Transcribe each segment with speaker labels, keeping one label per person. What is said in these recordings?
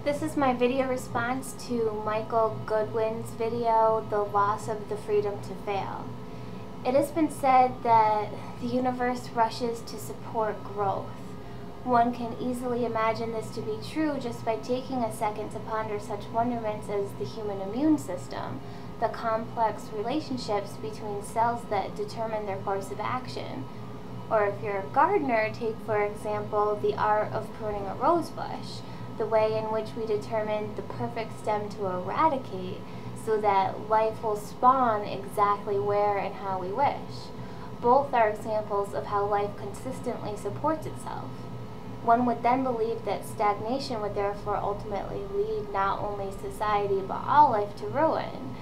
Speaker 1: This is my video response to Michael Goodwin's video, The Loss of the Freedom to Fail. It has been said that the universe rushes to support growth. One can easily imagine this to be true just by taking a second to ponder such wonderments as the human immune system, the complex relationships between cells that determine their course of action. Or if you're a gardener, take for example the art of pruning a rose bush, the way in which we determine the perfect stem to eradicate so that life will spawn exactly where and how we wish. Both are examples of how life consistently supports itself. One would then believe that stagnation would therefore ultimately lead not only society but all life to ruin.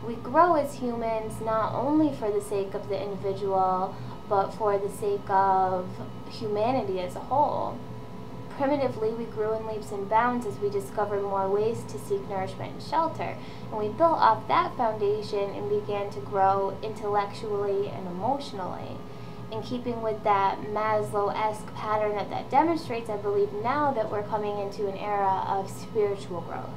Speaker 1: We grow as humans not only for the sake of the individual, but for the sake of humanity as a whole. Primitively, we grew in leaps and bounds as we discovered more ways to seek nourishment and shelter, and we built off that foundation and began to grow intellectually and emotionally. In keeping with that Maslow-esque pattern that demonstrates, I believe now that we're coming into an era of spiritual growth.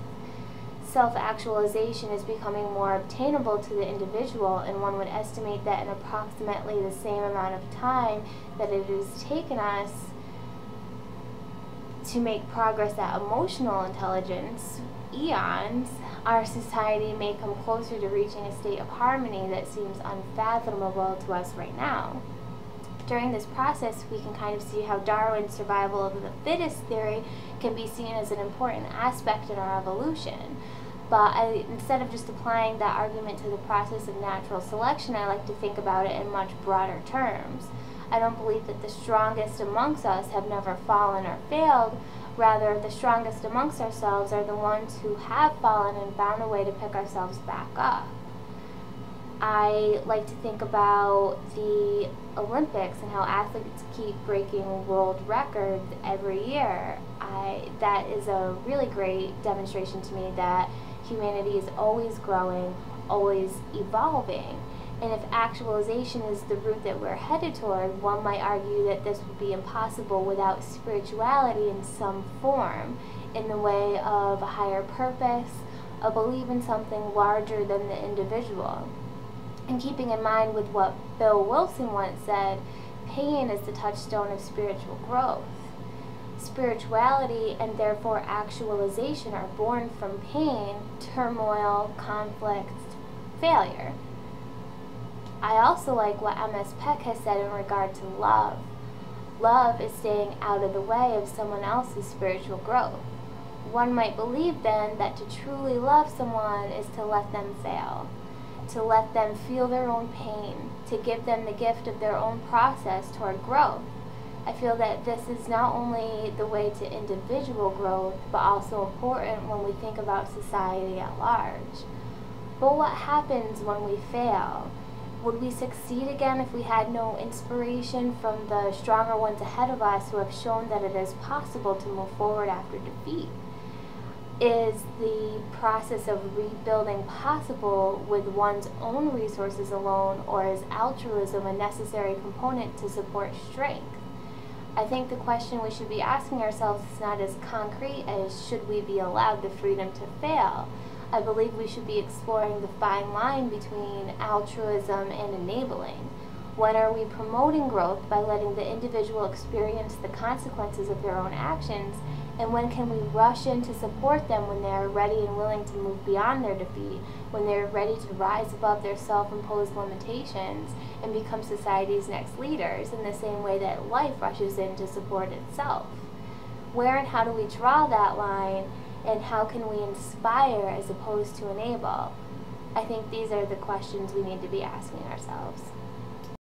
Speaker 1: Self-actualization is becoming more obtainable to the individual, and one would estimate that in approximately the same amount of time that it has taken us to make progress at emotional intelligence, eons, our society may come closer to reaching a state of harmony that seems unfathomable to us right now. During this process, we can kind of see how Darwin's survival of the fittest theory can be seen as an important aspect in our evolution. But instead of just applying that argument to the process of natural selection, I like to think about it in much broader terms. I don't believe that the strongest amongst us have never fallen or failed. Rather, the strongest amongst ourselves are the ones who have fallen and found a way to pick ourselves back up. I like to think about the Olympics and how athletes keep breaking world records every year. That is a really great demonstration to me that humanity is always growing, always evolving. And if actualization is the route that we're headed toward, one might argue that this would be impossible without spirituality in some form, in the way of a higher purpose, a belief in something larger than the individual. And keeping in mind with what Bill Wilson once said, pain is the touchstone of spiritual growth. Spirituality and therefore actualization are born from pain, turmoil, conflict, failure. I also like what M.S. Peck has said in regard to love. Love is staying out of the way of someone else's spiritual growth. One might believe then that to truly love someone is to let them fail, to let them feel their own pain, to give them the gift of their own process toward growth. I feel that this is not only the way to individual growth, but also important when we think about society at large. But what happens when we fail? Would we succeed again if we had no inspiration from the stronger ones ahead of us who have shown that it is possible to move forward after defeat? Is the process of rebuilding possible with one's own resources alone, or is altruism a necessary component to support strength? I think the question we should be asking ourselves is not as concrete as should we be allowed the freedom to fail. I believe we should be exploring the fine line between altruism and enabling. When are we promoting growth by letting the individual experience the consequences of their own actions, and when can we rush in to support them when they are ready and willing to move beyond their defeat, when they are ready to rise above their self-imposed limitations and become society's next leaders in the same way that life rushes in to support itself? Where and how do we draw that line, and how can we inspire as opposed to enable? I think these are the questions we need to be asking ourselves.